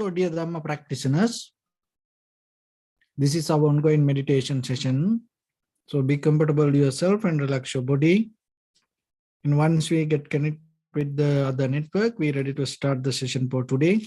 So, dear Dhamma practitioners, this is our ongoing meditation session. So, be comfortable yourself and relax your body. And once we get connected with the other network, we're ready to start the session for today.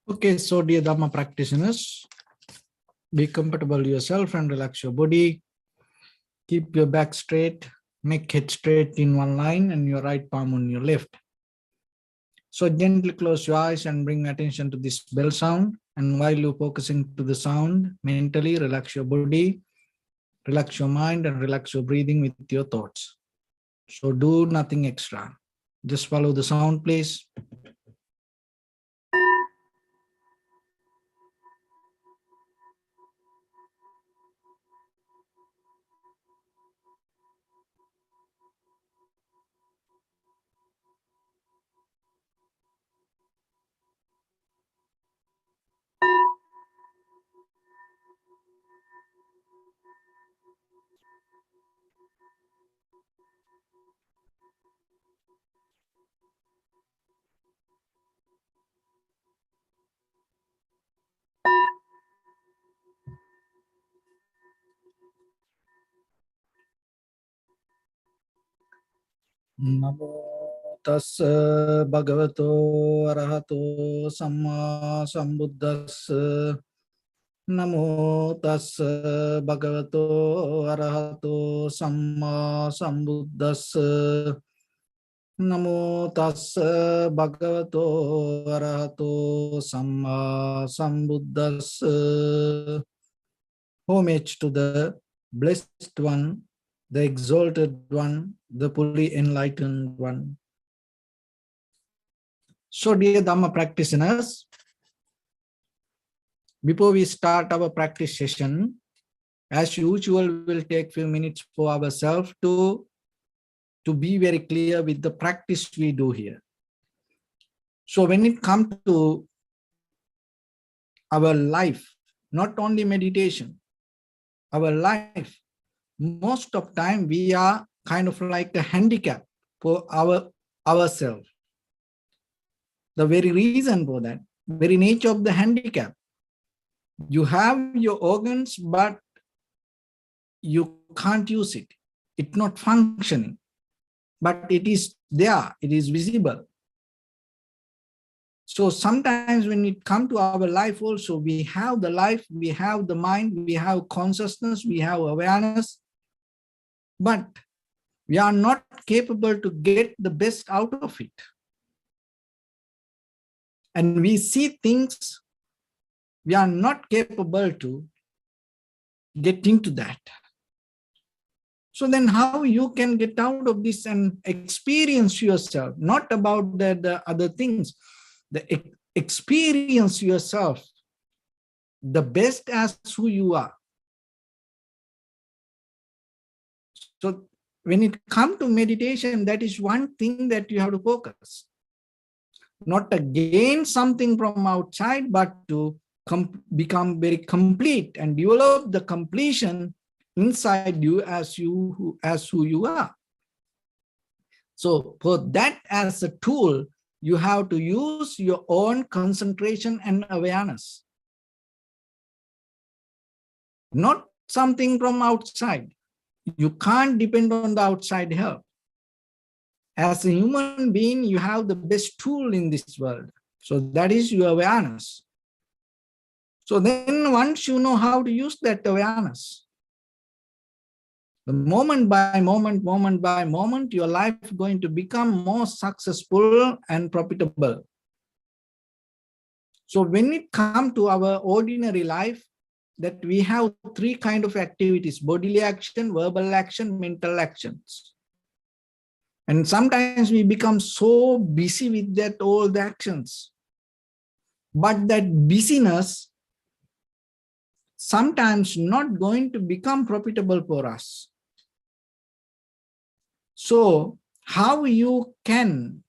Okay, so dear Dhamma practitioners, be comfortable yourself and relax your body. Keep your back straight, make head straight in one line and your right palm on your left. So gently close your eyes and bring attention to this bell sound. And while you're focusing to the sound, mentally relax your body, relax your mind and relax your breathing with your thoughts. So do nothing extra. Just follow the sound, please. Namo tassa bhagavato arahato samma sambuddhassa. Namo tassa bhagavato arahato samma sambuddhassa. Namo tassa bhagavato arahato samma sambuddhassa. Homage to the Blessed One, the Exalted One, the fully enlightened One. So, dear Dhamma practitioners, before we start our practice session, as usual, we'll take a few minutes for ourselves to be very clear with the practice we do here. So when it comes to our life, not only meditation, our life, most of time we are kind of like a handicap for ourselves. The very reason for that, very nature of the handicap. You have your organs, but you can't use it. It's not functioning, but it is there, it is visible. So sometimes when it comes to our life also, we have the life, we have the mind, we have consciousness, we have awareness, but we are not capable to get the best out of it. And we see things, we are not capable to get into that. So then how you can get out of this and experience yourself, not about the other things, the experience yourself, the best as who you are. So when it comes to meditation, that is one thing that you have to focus. Not to gain something from outside, but to become very complete and develop the completion inside you as who you are. So for that as a tool, you have to use your own concentration and awareness. Not something from outside. You can't depend on the outside help. As a human being, you have the best tool in this world. So that is your awareness. So then once you know how to use that awareness, the moment by moment, your life is going to become more successful and profitable. So when it comes to our ordinary life, that we have three kinds of activities: bodily action, verbal action, mental actions. And sometimes we become so busy with that all the actions. But that busyness sometimes not going to become profitable for us. So how you can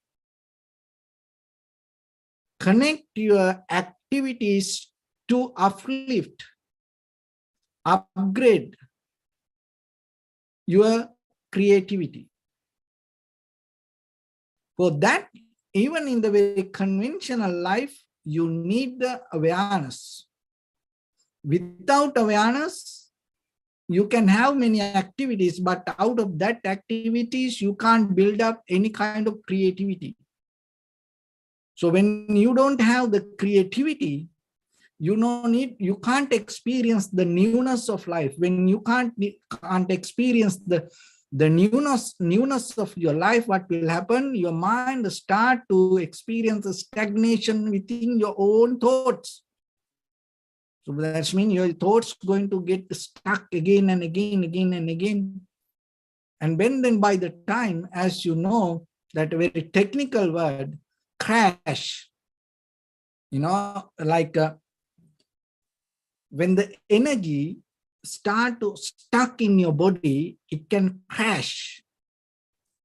connect your activities to uplift, upgrade your creativity. For that, even in the very conventional life, you need the awareness. Without awareness, you can have many activities, but out of that activities, you can't build up any kind of creativity. So when you don't have the creativity, you can't experience the newness of life. When you can't experience the newness of your life, what will happen? Your mind start to experience a stagnation within your own thoughts. So that means your thoughts going to get stuck again and again. And then by the time, as you know, that very technical word, crash, like when the energy start to stuck in your body, it can crash.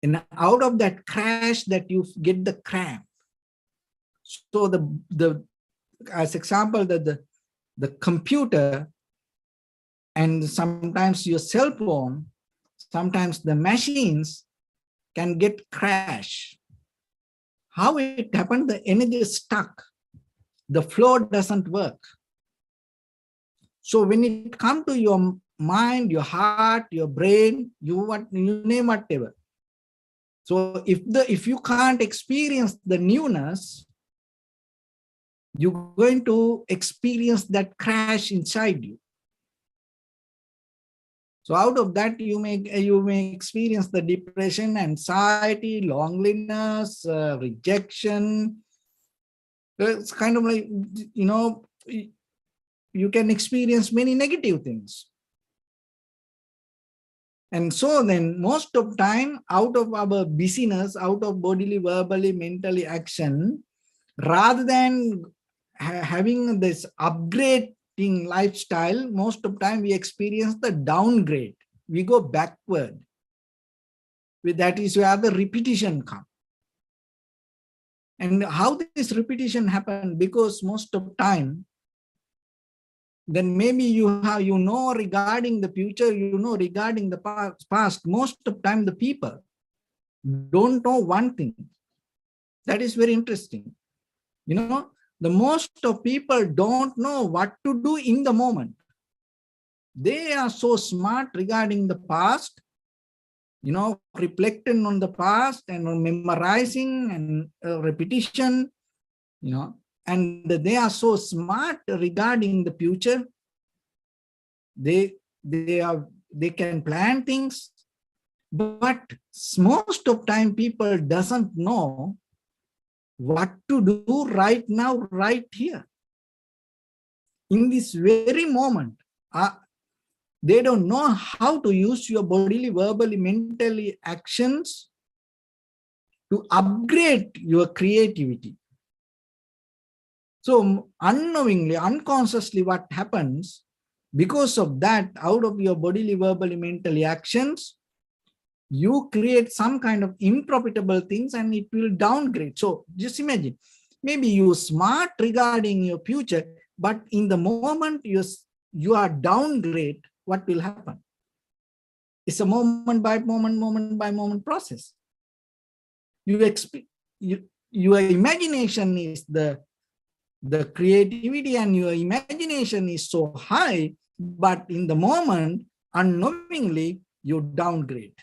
And out of that crash, that you get the cramp. So the as example, the computer and sometimes your cell phone, sometimes the machines can get crash. How it happened? The energy is stuck. The flow doesn't work. So when it comes to your mind, your heart, your brain, you name whatever. So if you can't experience the newness, you're going to experience that crash inside you. So out of that, you may experience the depression, anxiety, loneliness, rejection. It's kind of like, you can experience many negative things. And so then most of time, out of our busyness, out of bodily, verbally, mentally action, rather than having this upgrading lifestyle, most of time we experience the downgrade. We go backward. That is where the repetition comes. And how this repetition happen? Because most of time, then maybe you know regarding the future, regarding the past. Most of time the people don't know one thing. That is very interesting. The most of people don't know what to do in the moment. They are so smart regarding the past, reflecting on the past and memorizing and repetition, and they are so smart regarding the future. They can plan things, but most of time people doesn't know what to do right now, right here. In this very moment, they don't know how to use your bodily, verbally, mentally actions to upgrade your creativity. So unknowingly, unconsciously, what happens, because of that, out of your bodily, verbally, mentally actions, You create some kind of improfitable things and it will downgrade. So just imagine, maybe you're smart regarding your future, but in the moment you are downgrade, what will happen? It's a moment by moment process. Your imagination is the creativity, and your imagination is so high, but in the moment, unknowingly, you downgrade.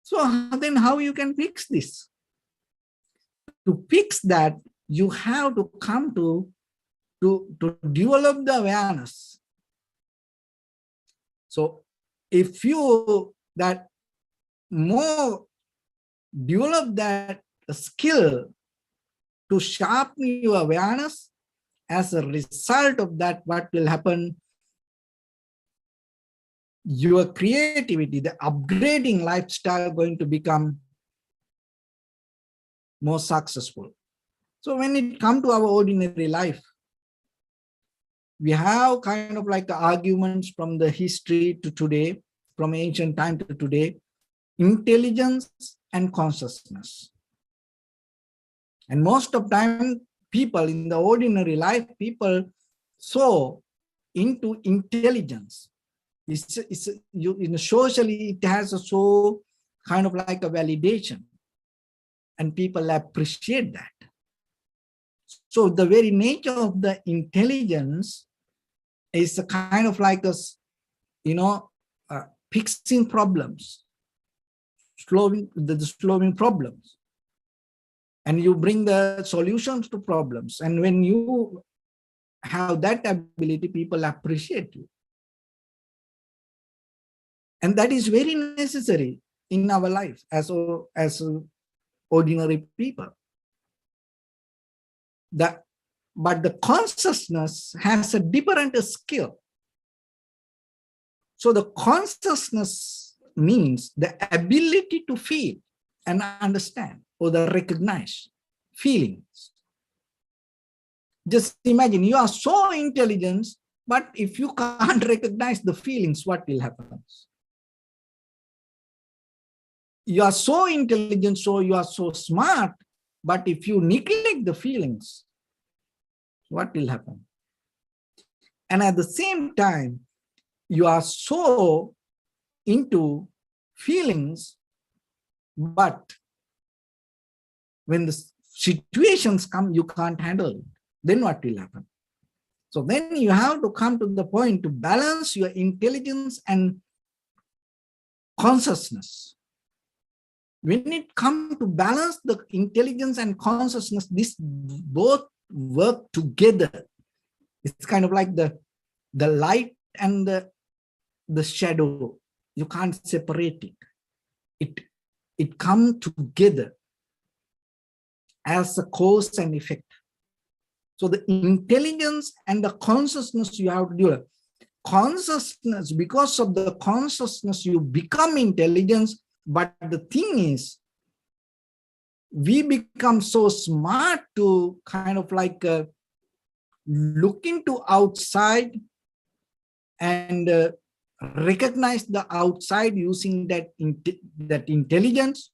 So then how you can fix this? To fix that, you have to come to develop the awareness. So if you that more develop that skill to sharpen your awareness, as a result of that, what will happen? Your creativity, the upgrading lifestyle going to become more successful. So when it comes to our ordinary life, we have kind of like arguments from the history to today, from ancient time to today, intelligence and consciousness. And most of time, people in the ordinary life, people so into intelligence. Socially, it has a so kind of like a validation, and people appreciate that. So the very nature of the intelligence is a kind of like a, fixing problems, solving problems, and you bring the solutions to problems. And when you have that ability, people appreciate you. And that is very necessary in our life as ordinary people. But the consciousness has a different skill. So the consciousness means the ability to feel and understand, or the recognize feelings. Just imagine you are so intelligent, but if you can't recognize the feelings, what will happen? You are so intelligent, so you are so smart, but if you neglect the feelings, what will happen? And at the same time, you are so into feelings, but when the situations come, you can't handle it. Then what will happen? So then you have to come to the point to balance your intelligence and consciousness. When it comes to balance the intelligence and consciousness, this both work together. It's kind of like the light and the shadow. You can't separate it. It comes together as a cause and effect. So the intelligence and the consciousness you have to develop. Consciousness, because of the consciousness, you become intelligence. But the thing is, we become so smart to kind of like look into outside and recognize the outside using that intelligence,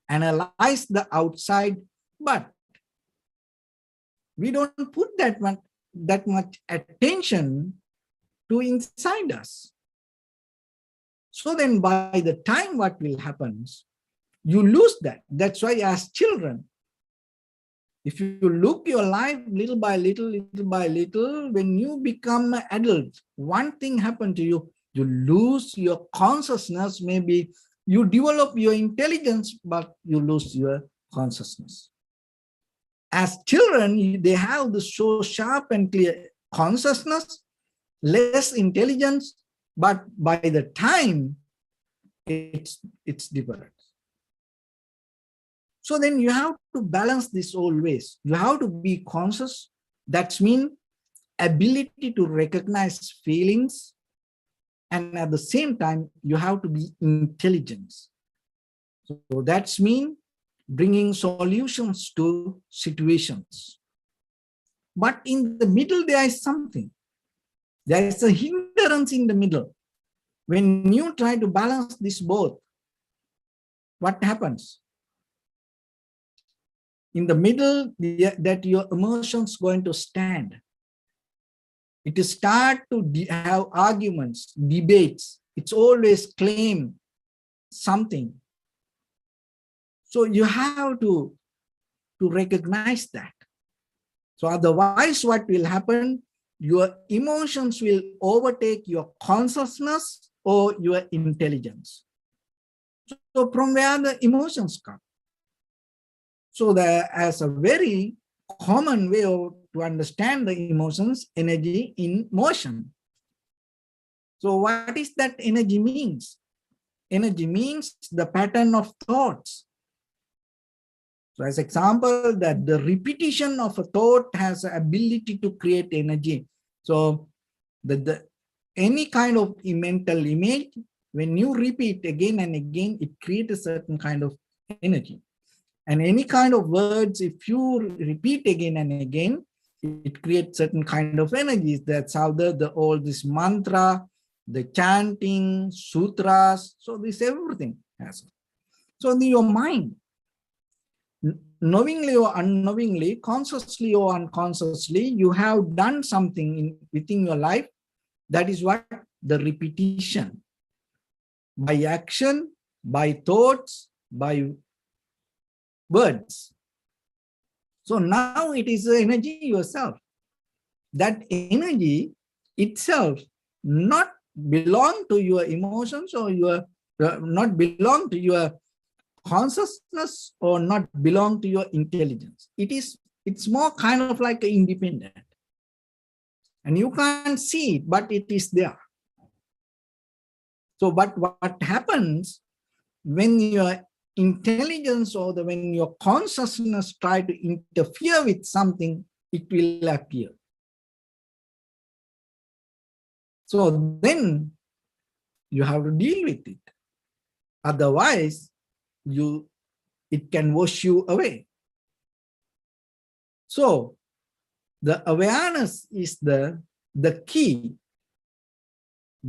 analyze the outside, but we don't put that much attention to inside us. So then by the time what will happen, you lose that. That's why as children, if you look your life little by little, when you become an adult, one thing happened to you, you lose your consciousness. Maybe you develop your intelligence, but you lose your consciousness. As children, they have the so sharp and clear consciousness, less intelligence, but by the time it's different. So then you have to balance this always. You have to be conscious. That means ability to recognize feelings, and at the same time you have to be intelligent. So that's mean bringing solutions to situations. But in the middle there is something. There is a hindrance in the middle. When you try to balance this both, what happens? In the middle, that your emotions going to stand. It is start to have arguments, debates. It's always claim something. So you have to recognize that. So otherwise, what will happen? Your emotions will overtake your consciousness or your intelligence. So from where the emotions come? So as a very common way to understand the emotions, energy in motion. So what is that energy means? Energy means the pattern of thoughts. So as example, that the repetition of a thought has the ability to create energy. So any kind of mental image, when you repeat again and again, it creates a certain kind of energy. And any kind of words, if you repeat again and again, it creates certain kind of energies. That's how all this mantra, the chanting, sutras, so this everything has. So your mind, knowingly or unknowingly, consciously or unconsciously, you have done something within your life. That is what the repetition. By action, by thoughts, by words. So now it is the energy yourself. That energy itself not belong to your emotions or not belong to your consciousness or not belong to your intelligence. It's more kind of like independent. And you can't see it, but it is there. So but what happens when your intelligence or when your consciousness try to interfere with something, it will appear. So then you have to deal with it. Otherwise, it can wash you away. So the awareness is the key,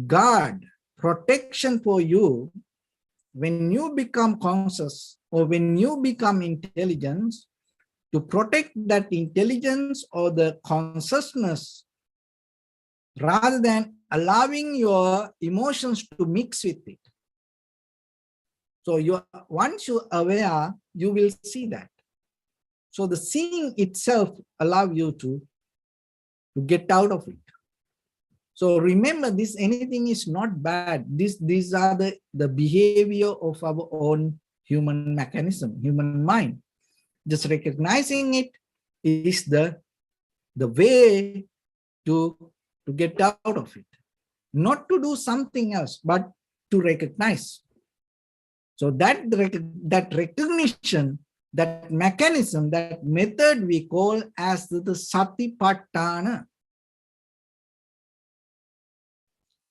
guard, protection for you. When you become conscious or when you become intelligent, to protect that intelligence or the consciousness, rather than allowing your emotions to mix with it. So once you're aware, you will see that. So the seeing itself allows you to get out of it. So remember, anything is not bad. These are the behavior of our own human mechanism, human mind. Just recognizing it is the way to get out of it. Not to do something else, but to recognize. So that recognition, that mechanism, that method we call as the satipatthana.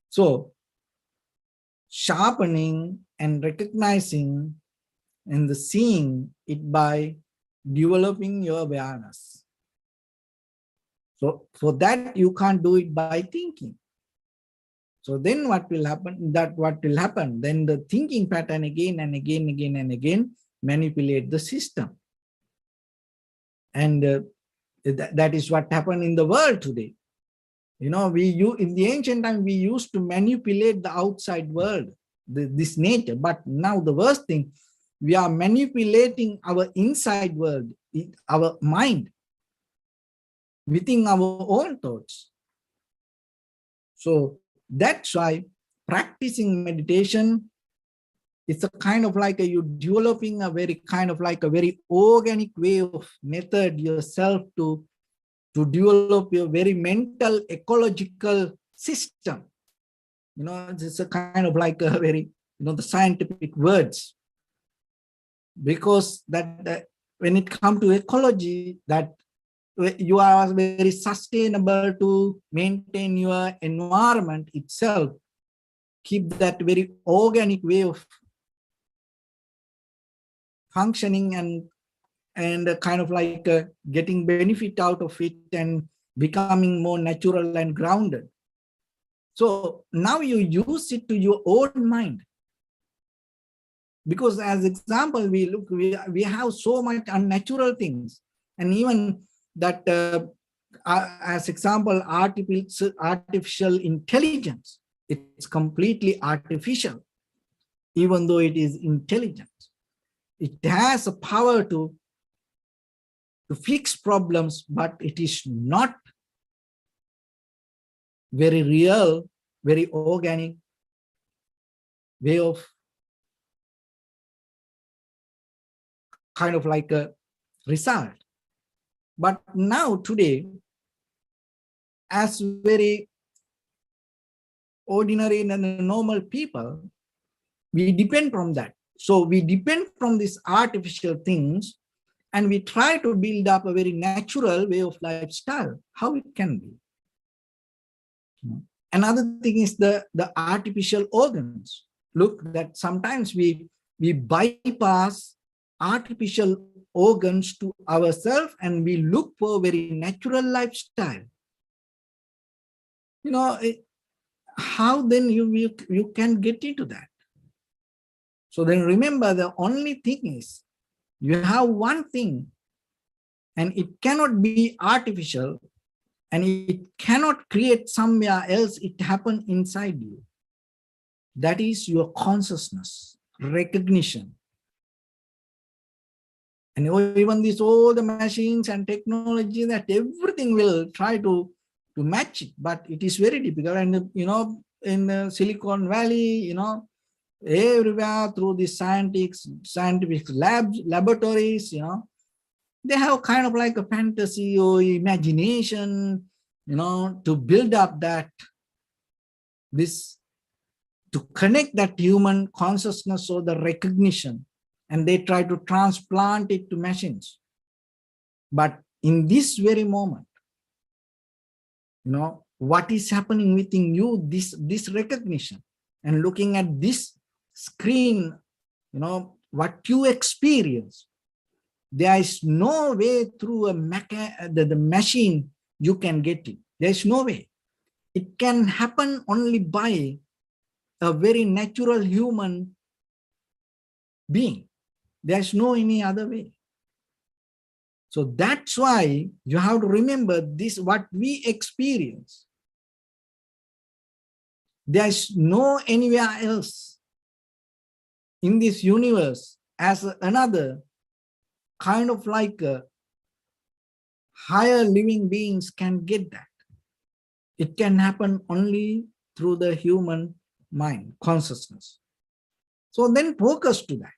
So sharpening and recognizing and the seeing it by developing your awareness. So for that, you can't do it by thinking. So then what will happen? Then the thinking pattern again and again manipulate the system. And that is what happened in the world today. You know, in the ancient time, we used to manipulate the outside world, this nature. But now the worst thing, we are manipulating our inside world, our mind, within our own thoughts. So that's why practicing meditation is a kind of like you developing a very kind of like a very organic way of method yourself to develop your very mental ecological system. You know, it's a kind of like a very, the scientific words. Because that when it comes to ecology, that you are very sustainable to maintain your environment itself, keep that very organic way of functioning and kind of like getting benefit out of it and becoming more natural and grounded. So now you use it to your own mind. Because as example, we have so much unnatural things. And even that, as example, artificial intelligence, it's completely artificial, even though it is intelligent. It has a power to fix problems, but it is not very real, very organic way of kind of like a result. But now today, as very ordinary and normal people, we depend from that. So we depend from these artificial things, and we try to build up a very natural way of lifestyle. How it can be? Another thing is the artificial organs. Look, that sometimes we bypass artificial organs to ourselves, and we look for a very natural lifestyle. How then you can get into that? So then remember, the only thing is you have one thing, and it cannot be artificial, and it cannot create somewhere else. It happens inside you. That is your consciousness, recognition. And even this, all the machines and technology, that everything will try to match it, but it is very difficult. And in the Silicon Valley, everywhere through the scientific laboratories, they have kind of like a fantasy or imagination, to build up to connect that human consciousness or the recognition, and they try to transplant it to machines. But in this very moment, what is happening within you, this recognition, and looking at this screen, what you experience, there is no way through the machine you can get it. There is no way. It can happen only by a very natural human being. There's no any other way. So that's why you have to remember this, what we experience. There's no anywhere else in this universe as another kind of like higher living beings can get that. It can happen only through the human mind, consciousness. So then focus to that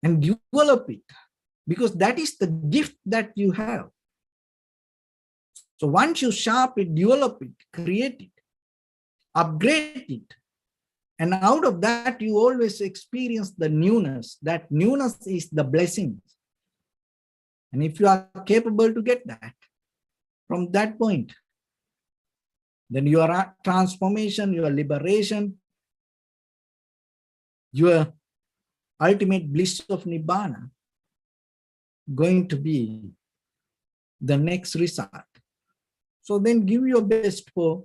and develop it, because that is the gift that you have. So once you sharp it, develop it, create it, upgrade it, and out of that you always experience the newness. That newness is the blessings. And if you are capable to get that from that point, then your transformation, your liberation, your ultimate bliss of Nibbana going to be the next result. So then give your best for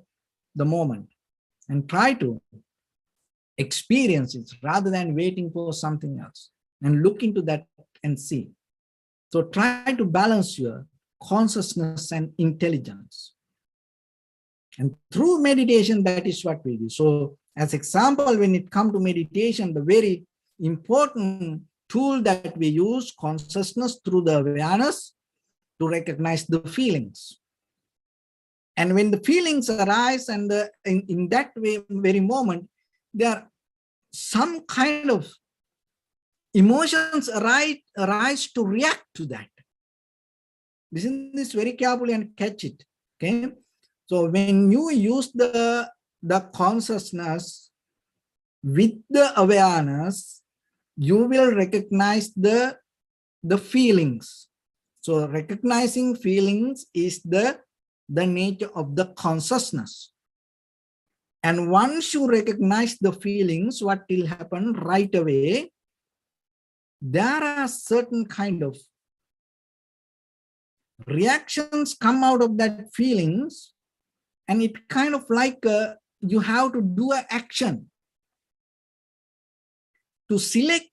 the moment and try to experience it rather than waiting for something else, and look into that and see. So try to balance your consciousness and intelligence. And through meditation, that is what we do. So as example, when it comes to meditation, the very important tool that we use, consciousness through the awareness to recognize the feelings. And when the feelings arise, and in that very moment, there are some kind of emotions arise to react to that. Listen this very carefully and catch it. Okay. So when you use the consciousness with the awareness, you will recognize the feelings. So recognizing feelings is the nature of the consciousness. And once you recognize the feelings, what will happen right away? There are certain kind of reactions come out of that feelings, And it kind of like you have to do an action to select,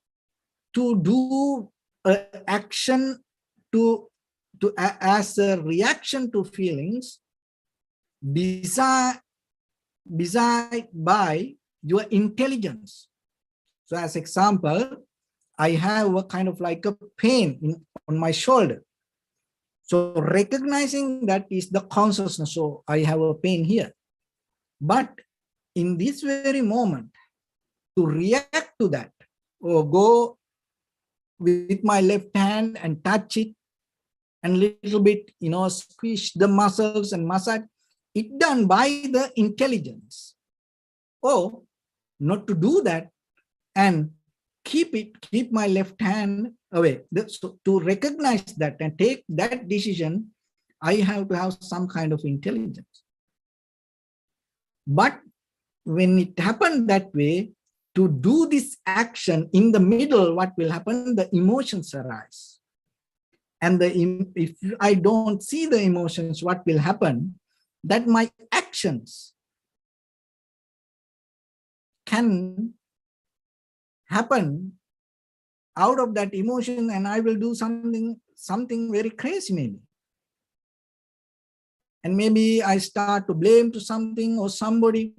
to do an action as a reaction to feelings desired by your intelligence. So as example, I have a kind of like a pain on my shoulder. So recognizing that is the consciousness. So I have a pain here. But in this very moment, to react to that, or go with my left hand and touch it and little bit, squish the muscles and massage, it done by the intelligence. Or not to do that and keep my left hand away. So to recognize that and take that decision, I have to have some kind of intelligence. But when it happened that way, to do this action in the middle, what will happen? The emotions arise. And if I don't see the emotions, what will happen? That my actions can happen out of that emotion, and I will do something very crazy maybe. And maybe I start to blame to something or somebody,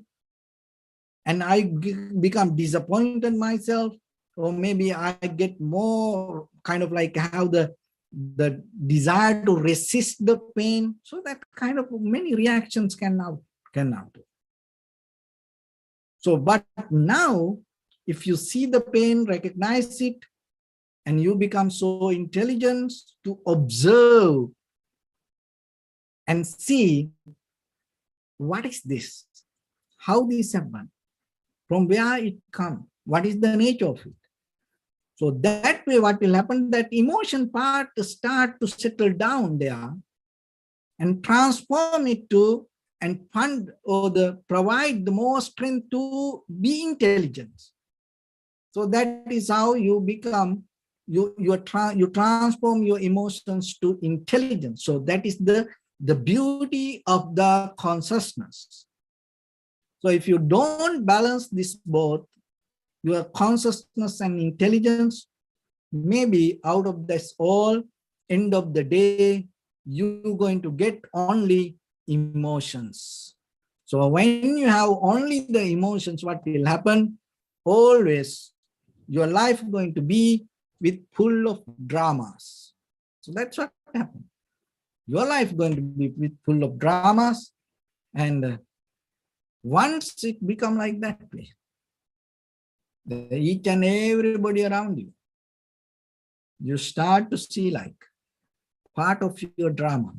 and I become disappointed myself, or maybe I get more kind of like have the desire to resist the pain. So that kind of many reactions can now do. So, but now, if you see the pain, recognize it, and you become so intelligent to observe and see what is this, how this happened, from where it comes, what is the nature of it. So that way, what will happen, that emotion part start to settle down there and transform it to and fund or provide the more strength to be intelligent. So that is how you become, you transform your emotions to intelligence. So that is the beauty of the consciousness. So if you don't balance this both, your consciousness and intelligence, maybe out of this all, end of the day, you're going to get only emotions. So when you have only the emotions, what will happen? Always your life is going to be full of dramas. So that's what happened. Your life is going to be full of dramas, and once it become like that way, each and everybody around you, you start to see like part of your drama.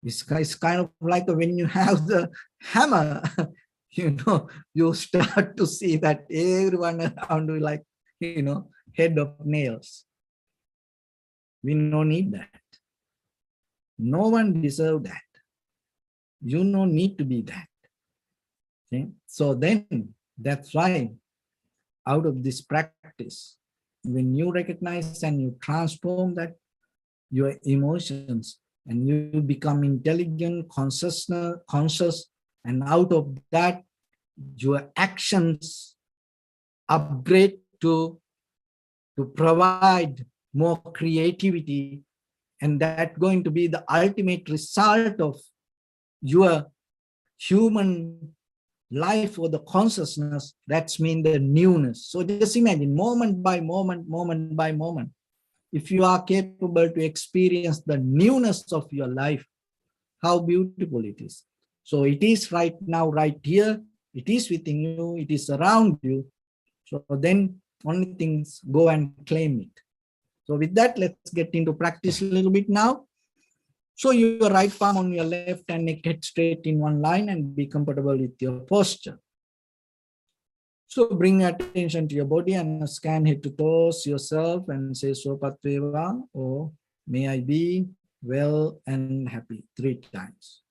It's kind of like when you have the hammer, you start to see that everyone around you like, head of nails. We don't need that. No one deserves that. You don't need to be that. Okay? So then that's why out of this practice, when you recognize and you transform that, your emotions, and you become intelligent, conscious, and out of that, your actions upgrade to provide more creativity, and that's going to be the ultimate result of your human life or the consciousness. That's mean the newness. So just imagine moment by moment, if you are capable to experience the newness of your life, how beautiful it is. So it is right now, right here, it is within you, it is around you. So then only things go and claim it. So with that, let's get into practice a little bit now. So your right palm on your left and neck head straight in one line and be comfortable with your posture. So bring your attention to your body and scan head to toes yourself and say Sopatveva, or may I be well and happy 3 times.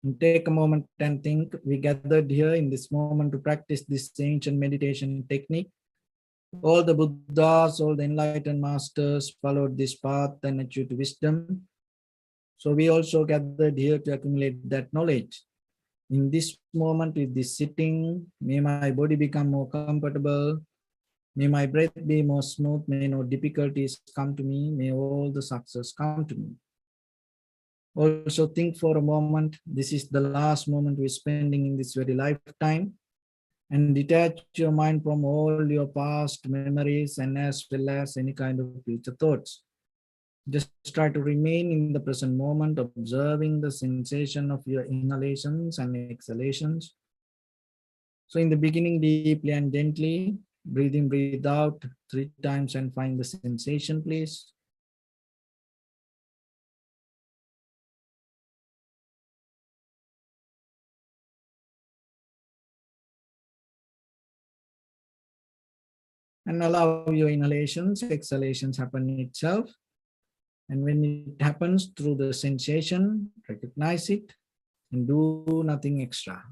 And take a moment and think, we gathered here in this moment to practice this ancient meditation technique. All the Buddhas, all the enlightened masters followed this path and achieved wisdom. So we also gathered here to accumulate that knowledge. In this moment, with this sitting, may my body become more comfortable. May my breath be more smooth. May no difficulties come to me. May all the success come to me. Also think for a moment, this is the last moment we're spending in this very lifetime, and detach your mind from all your past memories and as well as any kind of future thoughts. Just try to remain in the present moment, observing the sensation of your inhalations and exhalations. So in the beginning, deeply and gently, breathe in, breathe out 3 times and find the sensation, please. And allow your inhalations, exhalations happen itself. And when it happens through the sensation, recognize it and do nothing extra.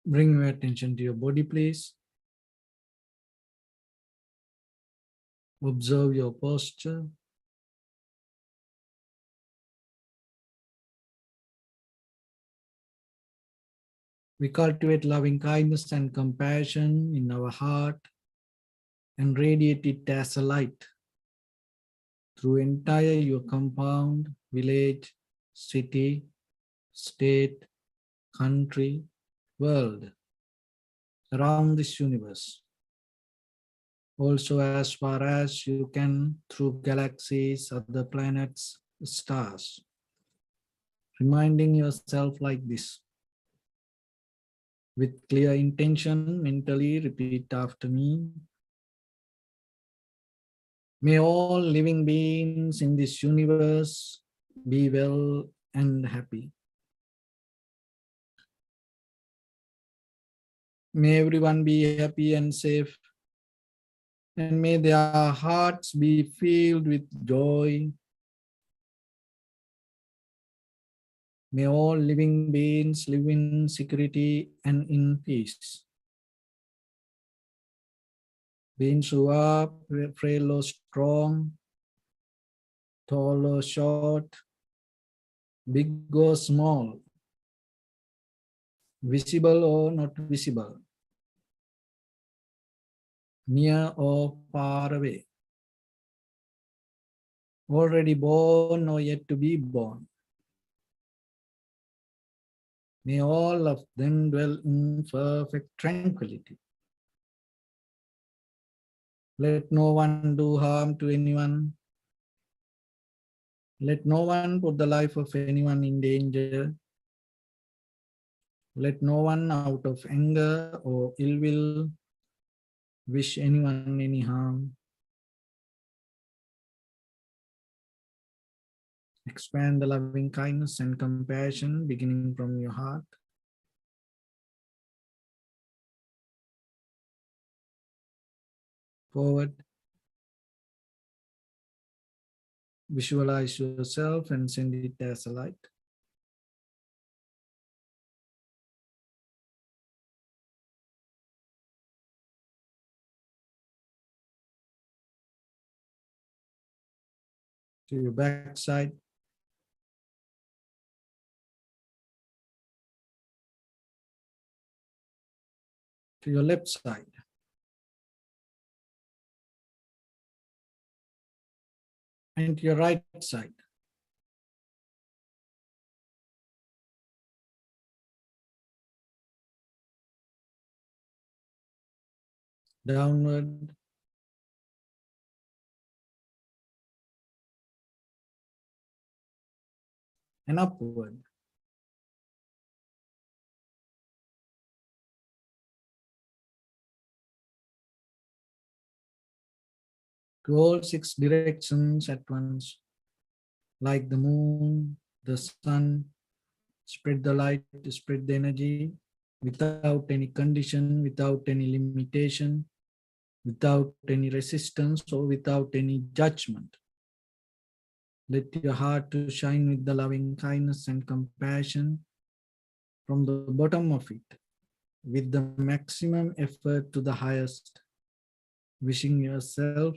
Bring your attention to your body, please. Observe your posture. We cultivate loving kindness and compassion in our heart and radiate it as a light through entire your compound, village, city, state, country, world, around this universe. Also as far as you can through galaxies, other planets, stars. Reminding yourself like this. With clear intention, mentally repeat after me. May all living beings in this universe be well and happy. May everyone be happy and safe. And may their hearts be filled with joy. May all living beings live in security and in peace. Beings who are frail or strong, tall or short, big or small, visible or not visible, near or far away, already born or yet to be born. May all of them dwell in perfect tranquility. Let no one do harm to anyone. Let no one put the life of anyone in danger. Let no one out of anger or ill will wish anyone any harm. Expand the loving kindness and compassion beginning from your heart. Forward. Visualize yourself and send it as a light. To your backside. To your left side. And to your right side. Downward. And upward. To all 6 directions at once. Like the moon, the sun, spread the light, spread the energy without any condition, without any limitation, without any resistance or without any judgment. Let your heart to shine with the loving kindness and compassion from the bottom of it, with the maximum effort to the highest. Wishing yourself,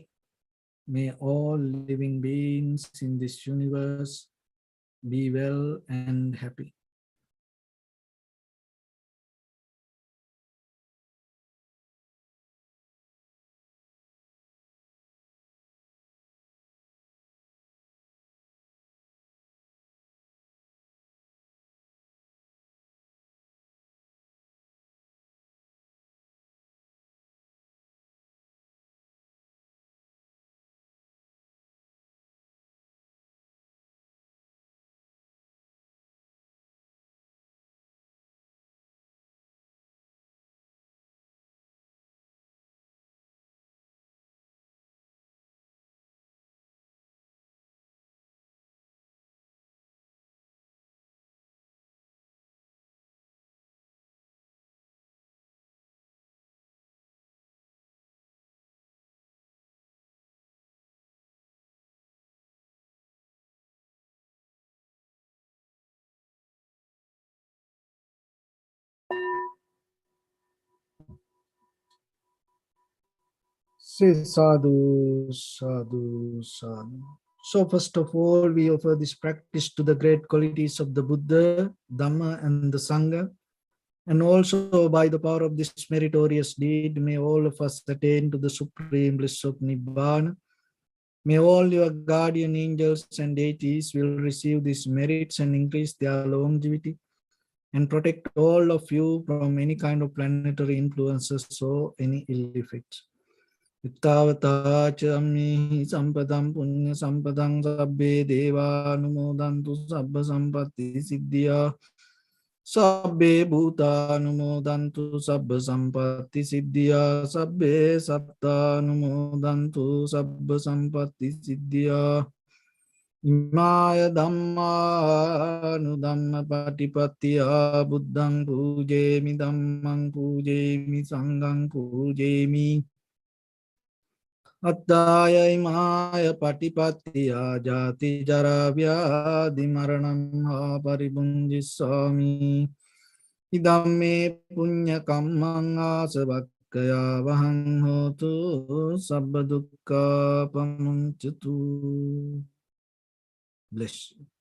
may all living beings in this universe be well and happy. Say sadhu, sadhu, sadhu. So first of all, we offer this practice to the great qualities of the Buddha, Dhamma, and the Sangha. And also by the power of this meritorious deed, may all of us attain to the supreme bliss of Nibbana. May all your guardian angels and deities will receive these merits and increase their longevity and protect all of you from any kind of planetary influences or any ill effects. Ittavata cha ammi sampadam punya sampadam sabbe deva numodantu sabba sampatti siddhya sabbe bhuta numodantu sabba sampatti siddhya sabbe satta numodantu sabba sampatti siddhya Imaya dhamma nu dhamma patipattiya buddhang pujemi dhammang pujemi sanghang pujemi Attaya imaya patipattiya jati jara vyadi maranam ha paribunjisami Idamme punya kammang asavakkaya vahang hotu sabba dukkha pamuncatu. Bless you.